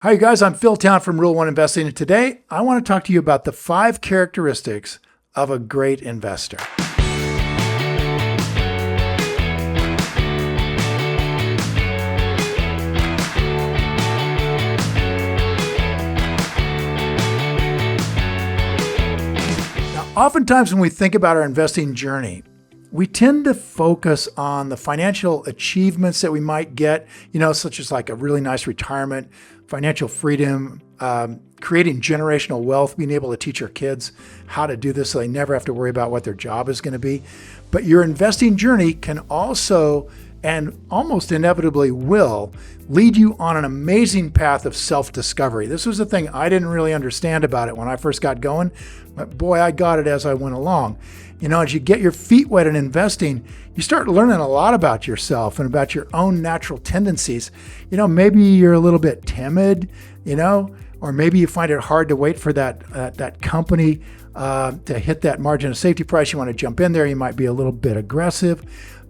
Hi, you guys. I'm Phil Town from Rule 1 Investing, and today I want to talk to you about the 5 characteristics of a great investor. Now, oftentimes when we think about our investing journey, we tend to focus on the financial achievements that we might get, such as like a really nice retirement, financial freedom, creating generational wealth, being able to teach our kids how to do this so they never have to worry about what their job is going to be. But your investing journey can also, and almost inevitably will, lead you on an amazing path of self-discovery. This was the thing I didn't really understand about it when I first got going, but boy, I got it as I went along. As you get your feet wet in investing, you start learning a lot about yourself and about your own natural tendencies. Maybe you're a little bit timid, or maybe you find it hard to wait for that company to hit that margin of safety price. You want to jump in there. You might be a little bit aggressive.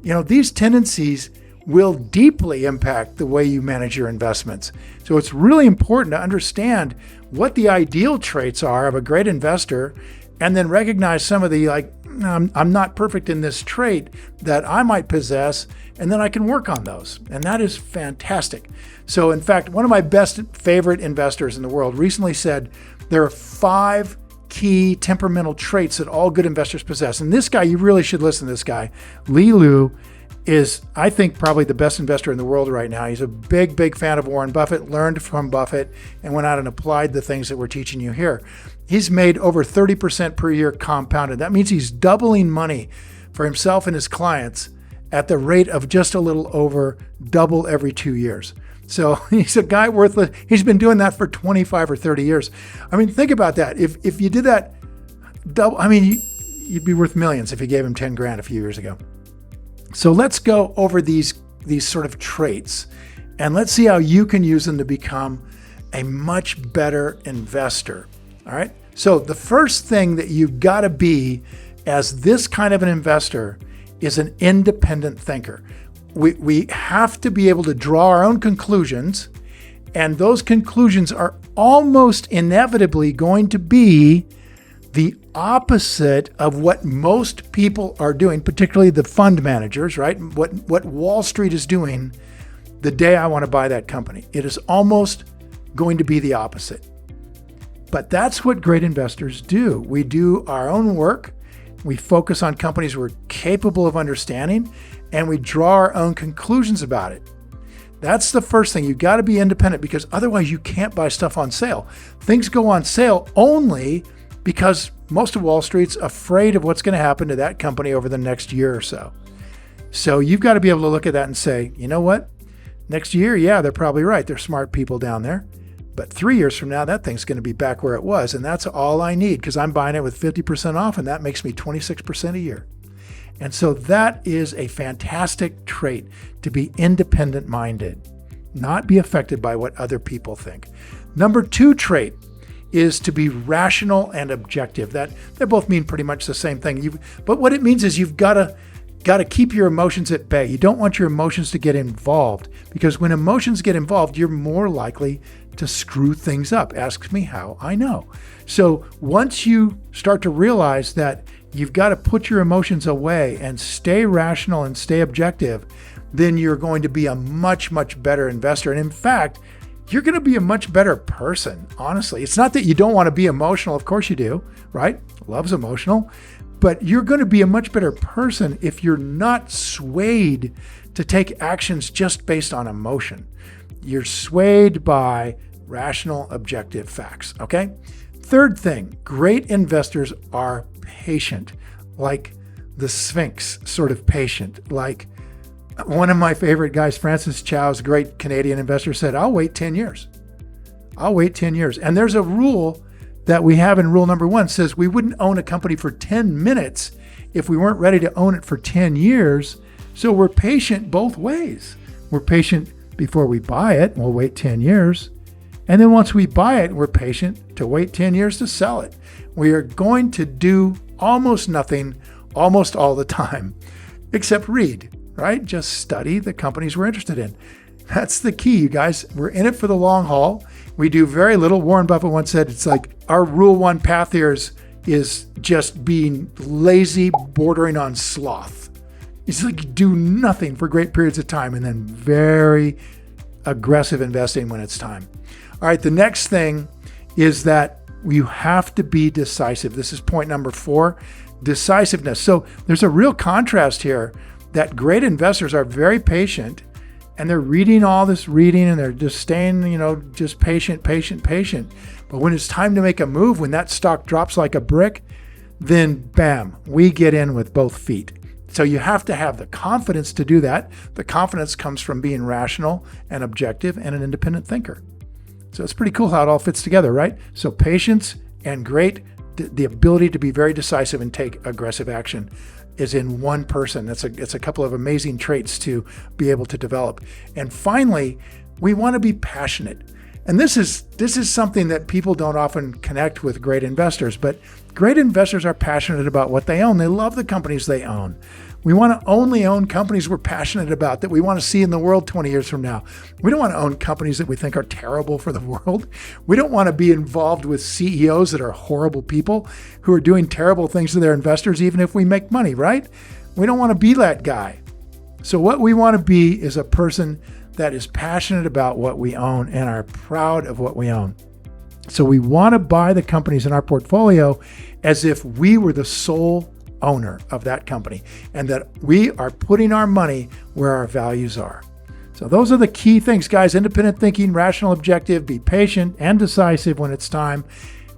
These tendencies will deeply impact the way you manage your investments. So it's really important to understand what the ideal traits are of a great investor, and then recognize some of the I'm not perfect in this trait that I might possess, and then I can work on those. And that is fantastic. So in fact, one of my best favorite investors in the world recently said there are 5 key temperamental traits that all good investors possess. And this guy, you really should listen to this guy. Li Lu is, I think, probably the best investor in the world right now. He's a big, big fan of Warren Buffett, learned from Buffett, and went out and applied the things that we're teaching you here. He's made over 30% per year compounded. That means he's doubling money for himself and his clients at the rate of just a little over double every 2 years. So he's a guy worthless. He's been doing that for 25 or 30 years. Think about that. If you did that double, you'd be worth millions if you gave him 10 grand a few years ago. So let's go over these sort of traits, and let's see how you can use them to become a much better investor. All right. So the first thing that you've got to be as this kind of an investor is an independent thinker. We have to be able to draw our own conclusions, and those conclusions are almost inevitably going to be the opposite of what most people are doing, particularly the fund managers, right? What Wall Street is doing the day I want to buy that company. It is almost going to be the opposite. But that's what great investors do. We do our own work. We focus on companies we're capable of understanding, and we draw our own conclusions about it. That's the first thing. You've got to be independent, because otherwise you can't buy stuff on sale. Things go on sale only because most of Wall Street's afraid of what's going to happen to that company over the next year or so. So you've got to be able to look at that and say, you know what? Next year, yeah, they're probably right. They're smart people down there. But 3 years from now, that thing's going to be back where it was. And that's all I need, because I'm buying it with 50% off, and that makes me 26% a year. And so that is a fantastic trait, to be independent-minded, not be affected by what other people think. Number 2 trait is to be rational and objective. They both mean pretty much the same thing. But what it means is you've got to keep your emotions at bay. You don't want your emotions to get involved, because when emotions get involved, you're more likely to screw things up. Ask me how, I know. So once you start to realize that you've got to put your emotions away and stay rational and stay objective, then you're going to be a much, much better investor. And in fact, you're going to be a much better person, honestly. It's not that you don't want to be emotional. Of course you do, right? Love's emotional. But you're going to be a much better person if you're not swayed to take actions just based on emotion. You're swayed by rational, objective facts, okay? Third thing, great investors are patient, like the Sphinx sort of patient. Like one of my favorite guys, Francis Chow's great Canadian investor, said, I'll wait 10 years. I'll wait 10 years. And there's a rule that we have in rule number 1, says we wouldn't own a company for 10 minutes if we weren't ready to own it for 10 years. So we're patient both ways. We're patient before we buy it, we'll wait 10 years. And then once we buy it, we're patient to wait 10 years to sell it. We are going to do almost nothing almost all the time, except read, right? Just study the companies we're interested in. That's the key, you guys. We're in it for the long haul. We do very little. Warren Buffett once said, it's like our rule one path here is just being lazy, bordering on sloth. It's like you do nothing for great periods of time and then very aggressive investing when it's time. All right, the next thing is that you have to be decisive. This is point number 4, decisiveness. So there's a real contrast here that great investors are very patient and they're reading all this reading and they're just staying, just patient. But when it's time to make a move, when that stock drops like a brick, then bam, we get in with both feet. So you have to have the confidence to do that. The confidence comes from being rational and objective and an independent thinker. So it's pretty cool how it all fits together, right? So patience and the ability to be very decisive and take aggressive action is in one person. It's a couple of amazing traits to be able to develop. And finally, we want to be passionate. And this is something that people don't often connect with great investors, but great investors are passionate about what they own. They love the companies they own. We want to only own companies we're passionate about, that we want to see in the world 20 years from now. We don't want to own companies that we think are terrible for the world. We don't want to be involved with CEOs that are horrible people who are doing terrible things to their investors, even if we make money, right? We don't want to be that guy. So what we want to be is a person that is passionate about what we own and are proud of what we own. So we want to buy the companies in our portfolio as if we were the sole owner of that company and that we are putting our money where our values are. So those are the key things, guys. Independent thinking, rational, objective, be patient and decisive when it's time,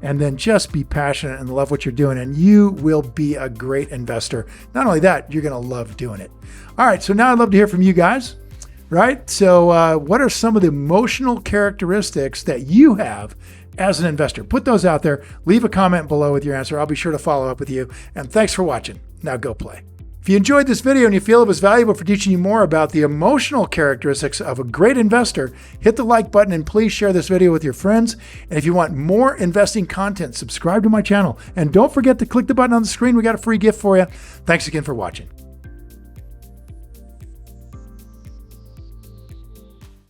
and then just be passionate and love what you're doing, and you will be a great investor. Not only that, you're going to love doing it. All right, so now I'd love to hear from you guys, right? So what are some of the emotional characteristics that you have as an investor? Put those out there. Leave a comment below with your answer. I'll be sure to follow up with you. And thanks for watching. Now go play. If you enjoyed this video and you feel it was valuable for teaching you more about the emotional characteristics of a great investor, hit the like button and please share this video with your friends. And if you want more investing content, subscribe to my channel. And don't forget to click the button on the screen. We got a free gift for you. Thanks again for watching.